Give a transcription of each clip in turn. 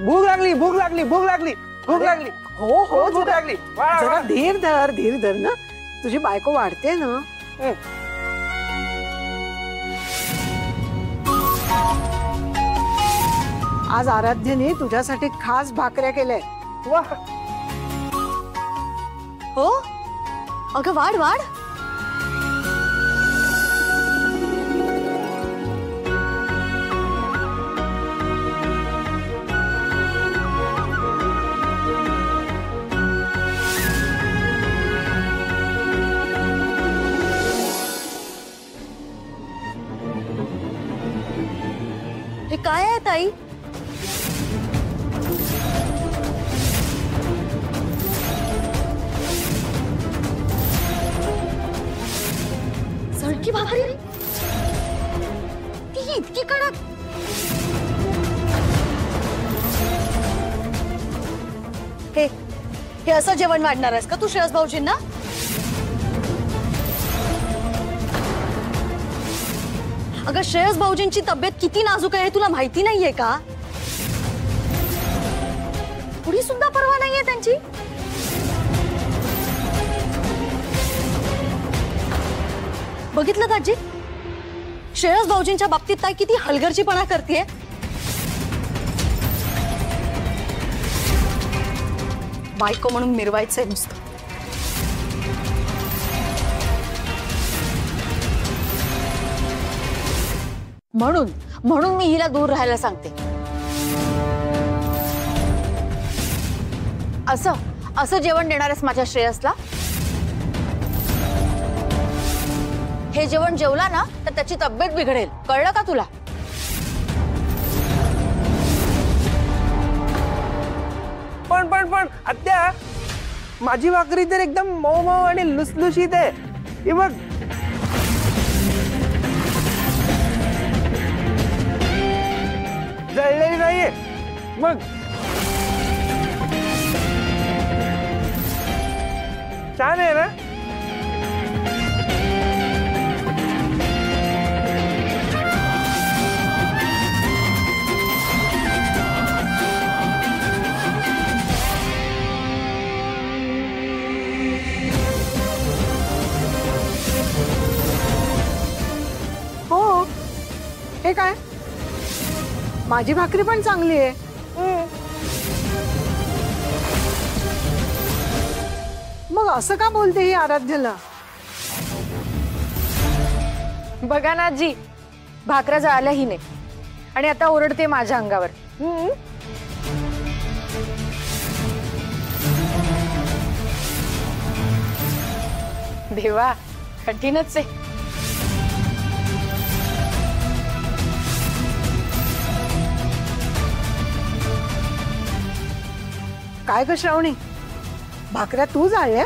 भूक लागली भूक लागली भूक लागली भूक लागली. हो हो भूक लागली. जरा धीर धर ना, तुझी बायको वाढते ना. आज आराध्यने तुझ्यासाठी खास भाकऱ्या केल्या. वाह. हो अगं वाढ वाढ. हे काय आहे ताई? सळकी भाकरी ती इतकी कडक. हे असं जेवण वाढणार आहेस का तू श्रेयस भाऊजींना? अगं श्रेयस भाऊजींची तब्येत किती नाजूक आहे तुला माहिती नाहीये का? थोडी सुद्धा पर्वा नाहीये त्यांची. बघितलं दाजी श्रेयस भाऊजींच्या बाबतीत ताई किती हलगर्जीपणा करतेय. बायको म्हणून मिरवायचंय नुसतं. म्हणून मी हिला दूर राहायला सांगते. असं जेवण देणार आहेस माझ्या श्रेयसला? हे जेवण जेवला ना तर त्याची तब्येत बिघडेल, कळलं का तुला? पण आत्या माझी भाकरी तर एकदम मऊ मऊ आणि लुसलुशीत आहे. हे बघ. जळलेली नाहीये. मग छान आहे ना? हो. हे काय, माझी भाकरी पण चांगली आहे. मग असं का बोलते ही आराध्यला? बघा ना आजी, भाकऱ्या जळाल्याही नाही आणि आता ओरडते माझ्या अंगावर. देवा, कठीणच आहे. काय ग श्रावणी, भाकऱ्या तू जाळल्या?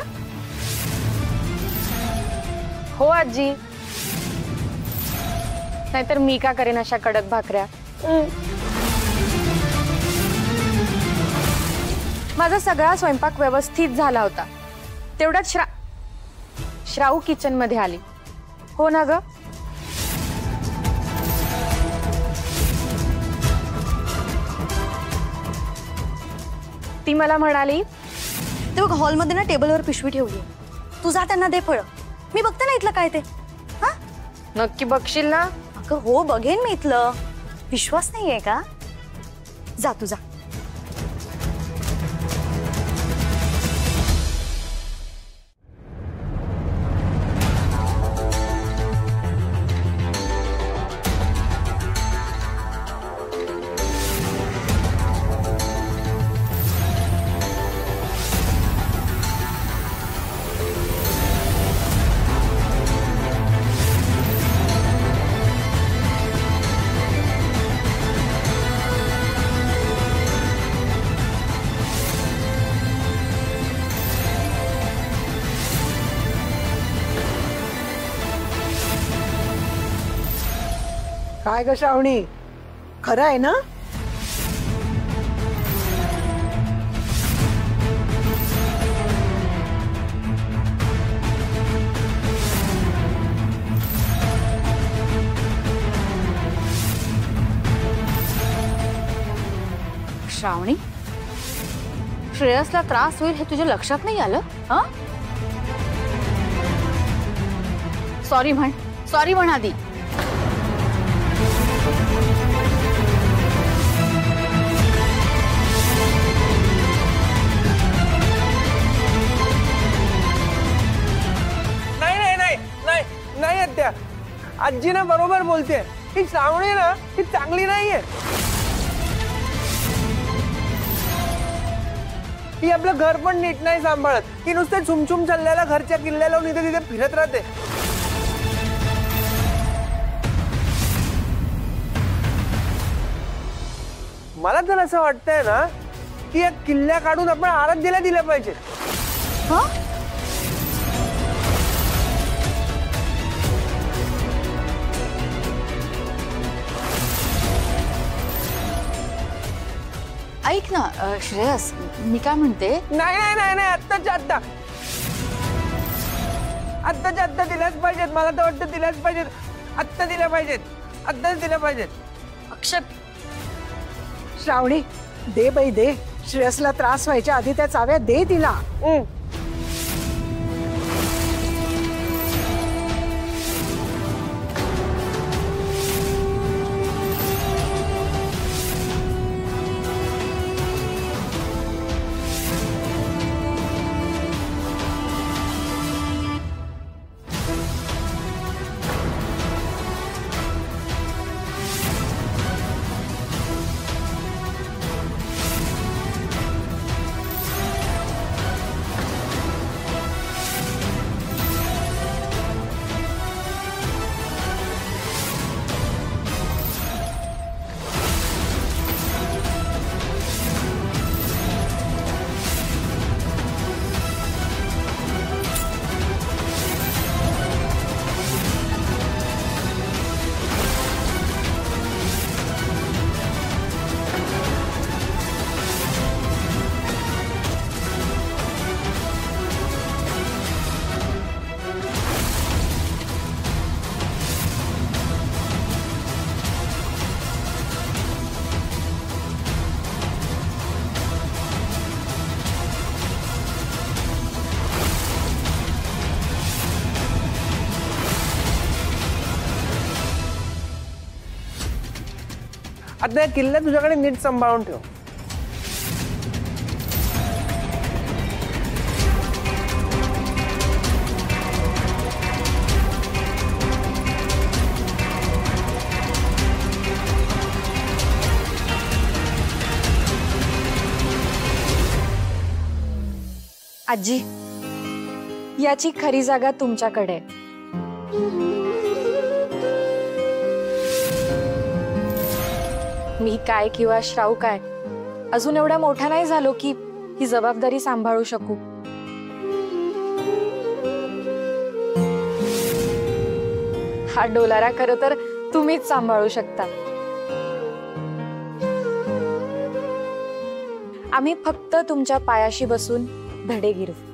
हो आजी, नाहीतर मी का करेन अशा कडक भाकऱ्या. माझा सगळा स्वयंपाक व्यवस्थित झाला होता, तेवढ्यात श्राऊ किचन मध्ये आली. हो ना ग? ती मला म्हणाली, ते बघ हॉलमध्ये ना टेबलवर पिशवी ठेवली, तू जा त्यांना दे फळ, मी बघते ना इथलं काय ते. हा नक्की बघशील ना? अगं हो बघेन मी इथलं. विश्वास नाहीये का? जा तू जा. काय ग श्रावणी, खरं आहे ना? श्रावणी, श्रेयसला त्रास होईल हे तुझ्या लक्षात नाही आलं? हा, सॉरी म्हण आधी. नाही नाही नाही नाही नाही आत्या, आजी ना बरोबर बोलते. ही श्रावणी ना ही चांगली नाहीये. ही आपलं घर पण नीट नाही सांभाळत. ही नुसते छुमछुम चाललेल्या घरच्या किल्ल्याला इथे तिथे फिरत राहते. मला तर असं वाटतंय ना की या किल्ल्या काढून आपण आराध्याला दिल्या पाहिजे. हा, ऐक ना श्रेयस, मी काय म्हणते, नाही नाही नाही नाही, आत्ताच्या आत्ता दिल्याच पाहिजेत. मला तर वाटतं दिल्याच पाहिजेत. आत्ता दिल्या पाहिजेत. आत्ताच दिल्या पाहिजेत. अक्षय श्रावणी, दे बाई दे. श्रेयसला त्रास व्हायच्या आधी त्या चाव्या दे तिला. आता या किल्ला तुझ्याकडे नीट सांभाळून ठेव. आजी, याची खरी जागा तुमच्याकडे आहे. मी काय किंवा श्राऊ काय अजून एवढा मोठा नाही झालो की ही जबाबदारी सांभाळू शकू. हा डोलारा खरं तर तुम्हीच सांभाळू शकता. आम्ही फक्त तुमच्या पायाशी बसून धडे गिरवू.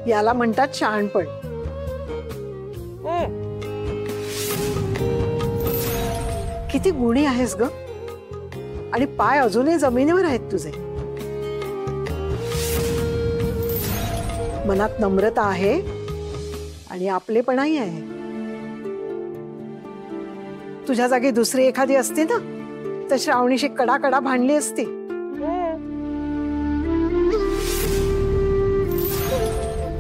याला म्हणतात शहाणपण. किती गुणी आहेस ग, आणि पाय अजूनही जमिनीवर आहेत तुझे. मनात नम्रता आहे आणि आपलेपणाही आहे. तुझ्या जागी दुसरी एखादी असती ना तर श्रावणीशी कडाकडा भांडली असती.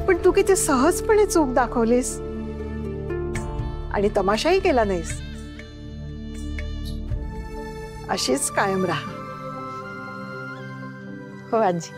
पण तू किती सहजपणे चूक दाखवलीस आणि तमाशाही केला नाहीस. अशीच कायम राहा. हो आजी.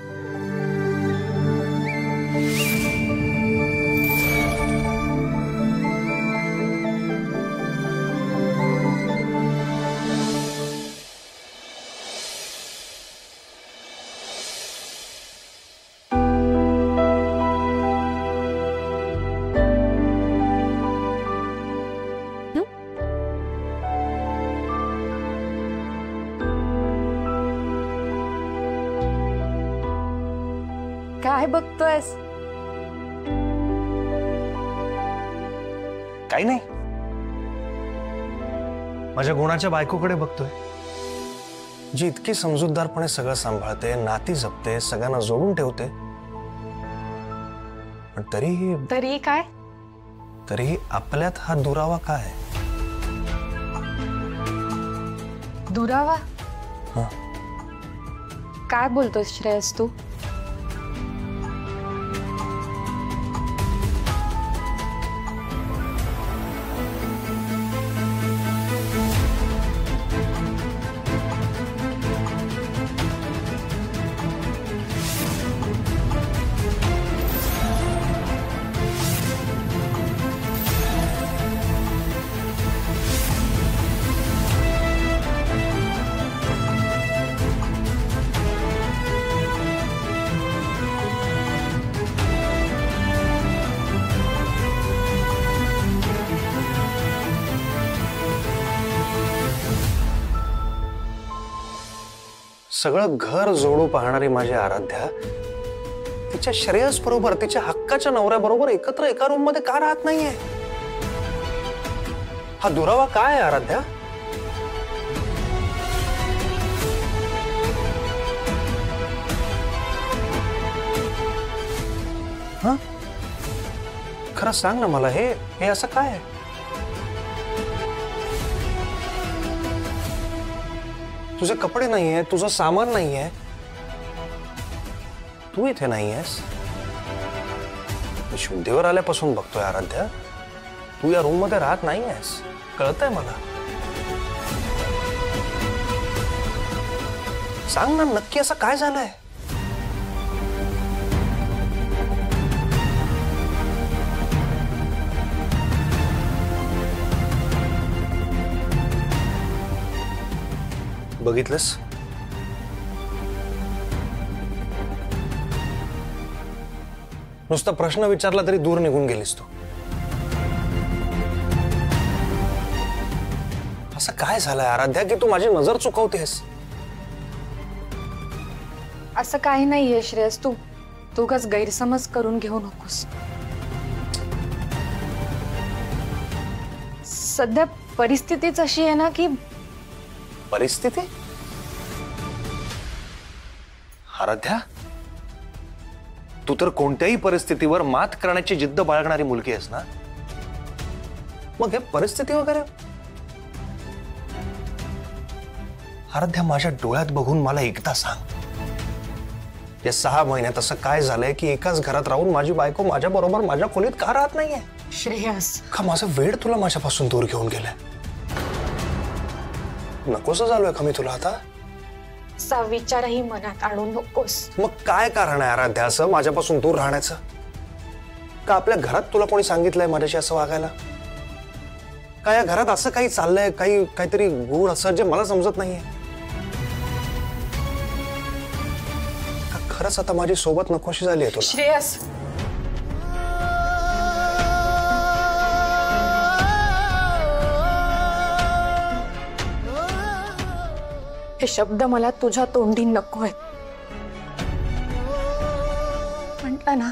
काय बघतोयस? काही नाही, माझ्या गुणाच्या बायकोकडे बघतोय, जी इतकी समजूतदारपणे सगळं सांभाळते, नाती जपते, सगळ्यांना जोडून ठेवते. पण तरी काय? तरीही आपल्यात हा दुरावा काय? दुरावा? हा. काय बोलतोस श्रेयस तू? सगळं घर जोडू पाहणारी माझी आराध्या तिच्या श्रेयस बरोबर, तिच्या हक्काच्या नवऱ्याबरोबर एकत्र एका रूम मध्ये का राहत नाहीये? हा दुरावा काय आहे आराध्या? हा, खरं सांग ना मला, हे असं काय आहे? तुझे कपडे नाहीये, तुझं सामान नाहीये, तू इथे नाहीयेस. मी शुद्धीवर आल्यापासून बघतोय आराध्या, तू या रूम मध्ये राहत नाहीयेस, कळतंय मला. सांग ना, नक्की असं काय झालंय? बघितलंस, नुसता प्रश्न विचारला तरी दूर निघून गेलीस तू. असं काय झालंय आराध्या की तू माझी नजर चुकवतेस? असं काही नाहीये श्रेयस, तू उगाच गैरसमज करून घेऊ नकोस. सध्या परिस्थितीच अशी आहे ना की. परिस्थिती? आराध्या, तू तर कोणत्याही परिस्थितीवर मात करण्याची जिद्द बाळगणारी मुलगी आहेस ना, मग हे परिस्थिती वगैरे? आराध्या, माझ्या डोळ्यात बघून मला एकदा सांग, या 6 महिन्यात असं काय झालंय की एकाच घरात राहून माझी बायको माझ्या बरोबर माझ्या खोलीत का राहत नाहीये? श्रेयस, का माझा वेळ तुला माझ्यापासून दूर घेऊन गेलाय? नकोस झालोय का मी तुला आता? असा विचारही मनात आणू नकोस. मग काय कारण आहे आराध्या असं माझ्यापासून दूर राहण्याचं? का आपल्या घरात तुला कोणी सांगितलंय माझ्याशी असं वागायला? का या घरात असं काही चाललंय, काहीतरी गूढ असं जे मला समजत नाहीये? का खरंच आता माझी सोबत नकोशी झाली आहे तुला? श्रेयस, हे शब्द मला तुझ्या तोंडी नको आहेत. म्हटलं ना,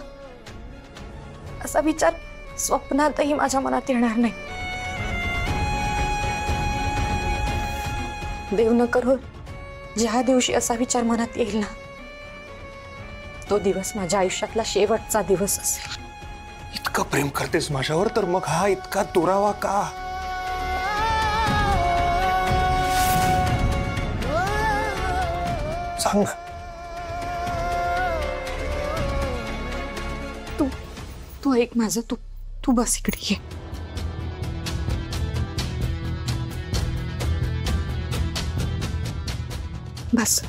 असा विचार स्वप्नातही माझ्या मनात येणार नाही. देव न करो ज्या दिवशी असा विचार मनात येईल ना, तो दिवस माझ्या आयुष्यातला शेवटचा दिवस असेल. इतकं प्रेम करतेस माझ्यावर, तर मग हा इतका दुरावा का? सांग ना. तू ऐक माझं, तू बस इकडे ये. बस.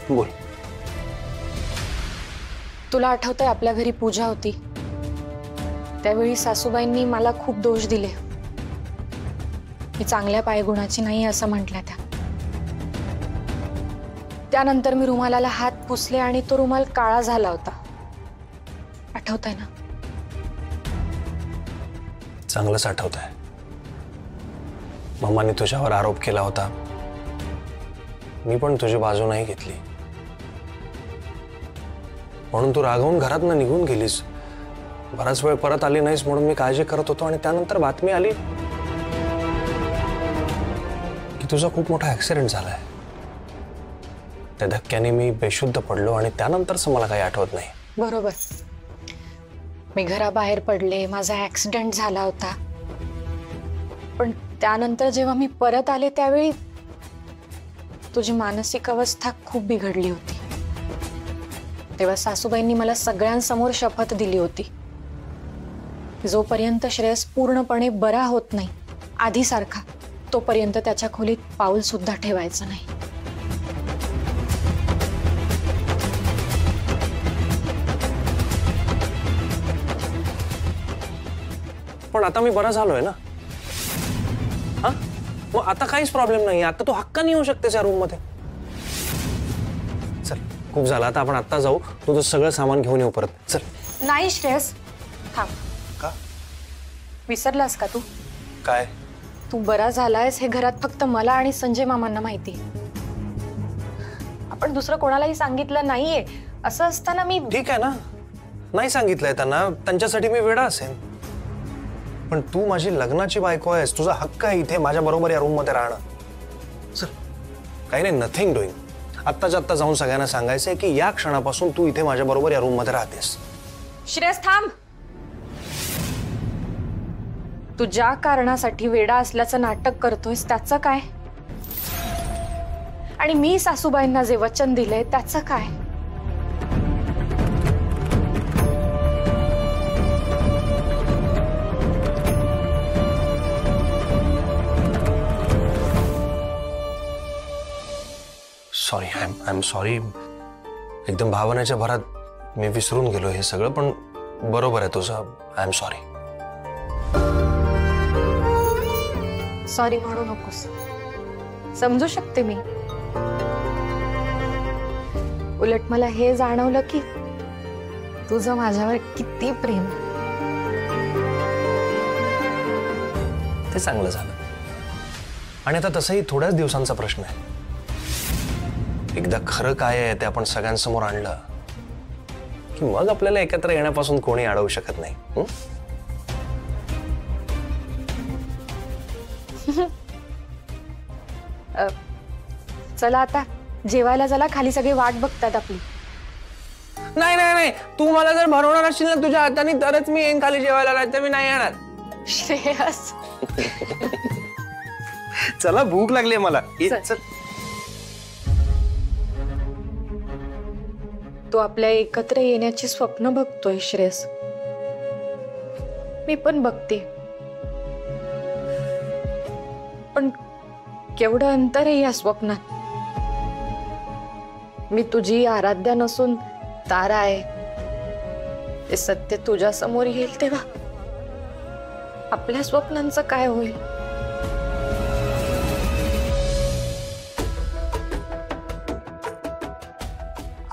बोल. तुला आठवतंय आपल्या घरी पूजा होती, त्यावेळी सासूबाईंनी मला खूप दोष दिले. मी चांगल्या पायगुणाची नाही असं म्हटल्या त्या. त्यानंतर मी रुमालाला हात पुसले आणि तो रुमाल काळा झाला होता. आठवतंय ना? चांगलंच आठवतंय. मम्माने तुझ्यावर आरोप केला होता, मी पण तुझी बाजू नाही घेतली, म्हणून तू रागावून घरातनं निघून गेलीस. बराच वेळ परत आली नाहीस म्हणून मी काळजी करत होतो. आणि त्यानंतर बातमी आली की तुझा खूप मोठा ऍक्सिडेंट झालाय. त्या धक्क्याने मी बेशुद्ध पडलो आणि त्यानंतरच मला काही आठवत नाही. बरोबर, मी घराबाहेर पडले, माझा ऍक्सिडेंट झाला होता. पण त्यानंतर जेव्हा मी परत आले त्यावेळी तुझी मानसिक अवस्था खूप बिघडली होती. तेव्हा सासूबाईंनी मला सगळ्यांसमोर शपथ दिली होती की जोपर्यंत श्रेयस पूर्णपणे बरा होत नाही आधीसारखा, तोपर्यंत त्याच्या खोलीत पाऊल सुद्धा ठेवायचं नाही. पण आता मी बरा झालोय ना. हा, मग आता काहीच प्रॉब्लेम नाही. आता तू हक्काने येऊ शकतेस या रूम मध्ये. चल, खूप झालं आता, आपण आता जाऊ. तुझं सगळं सामान घेऊन येऊ परत. चल. नाही श्रेयस, थांब. का? विसरलास का तू? काय? तू बरा झालायस हे घरात फक्त मला आणि संजय मामांना माहिती. आपण दुसरं कोणालाही सांगितलं नाहीये. असं असताना मी... ठीक आहे ना, नाही सांगितलंय त्यांना, त्यांच्यासाठी मी वेडा असेन. पण तू माझी लग्नाची बायको आहेस. तुझा हक्क आहे इथे माझ्या बरोबर या रूम मध्ये राहणं. चल, काही नाही, नथिंग डुईंग. आत्ताच्या आत्ता जाऊन सगळ्यांना सांगायचंय की या क्षणापासून तू इथे माझ्या बरोबर या रूम मध्ये राहतेस. श्रेयस थांब. तू ज्या कारणासाठी वेडा असल्याचं नाटक करतोयस त्याचं काय? आणि मी सासूबाईंना जे वचन दिलंय त्याचं काय? Sorry, I am sorry. एकदम भावनेच्या भरात मी विसरून गेलो हे सगळं. पण बरोबर आहे तुझं. I am sorry. सॉरी म्हणू नकोस, समजू शकते मी. उलट मला हे जाणवलं की तुझं माझ्यावर किती प्रेम. ते चांगलं झालं. आणि आता तसंही थोड्याच दिवसांचा प्रश्न आहे. एकदा खरं काय आहे ते आपण सगळ्यांसमोर आणलं की मग आपल्याला एकत्र येण्यापासून कोणी अडवू शकत नाही. चला आता जेवायला चला, खाली सगळे वाट बघतात आपली. नाही नाही नाही, तू मला जर भरवणार असशील ना तुझ्या हाताने तरच मी येईन खाली जेवायला, नाही तर मी नाही येणार. श्रेयस चला, भूक लागली मला. चल. तू आपल्या एकत्र येण्याची स्वप्न बघतोय श्रेयस, मी पण बघते. पण केवढं अंतर आहे या स्वप्नात. मी तुझी आराध्या नसून तारा आहे. ते सत्य तुझ्या समोर येईल तेव्हा आपल्या स्वप्नांचं काय होईल?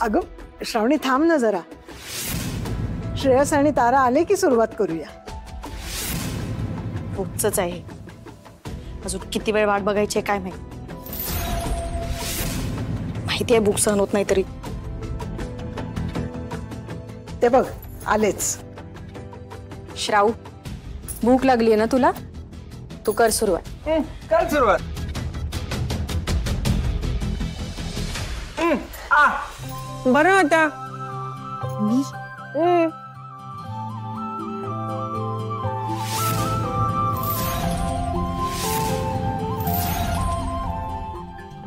अगं श्रावणी, थांब ना जरा. श्रेयस आणि तारा आले की सुरुवात करूया. रोजच आहे, अजून किती वेळ वाट बघायची काय माहिती आहे. भूक सहन होत नाही तरी. ते बघ आलेच. श्राऊ, भूक लागली ना तुला? तू कर सुरुवात. कर सुरुवात. बरं आता मी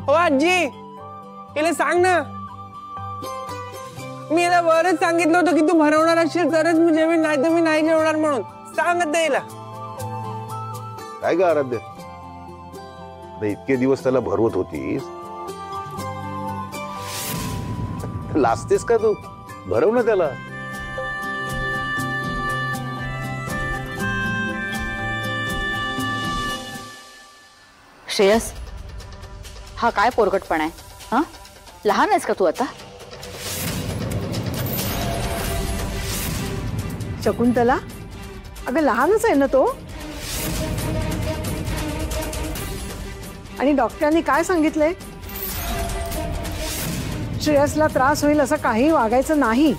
हो आजी, तिला सांग ना. मी याला बरंच सांगितलं होतं की तू भरवणार असशील तरच मी जेवेन, नाही तर मी नाही जेवणार म्हणून. सांगत द्यायला. काय ग आराध्य, इतके दिवस त्याला भरवत होतीस, लाजतेस का तू? भरव ना त्याला. श्रेयस, हा काय पोरगटपणा आहे? हा, लहान आहेस का तू आता? शकुंतला, अगं लहानच आहे ना तो. आणि डॉक्टरांनी काय सांगितलंय? श्रेयसला त्रास होईल असं काही वागायचं नाही.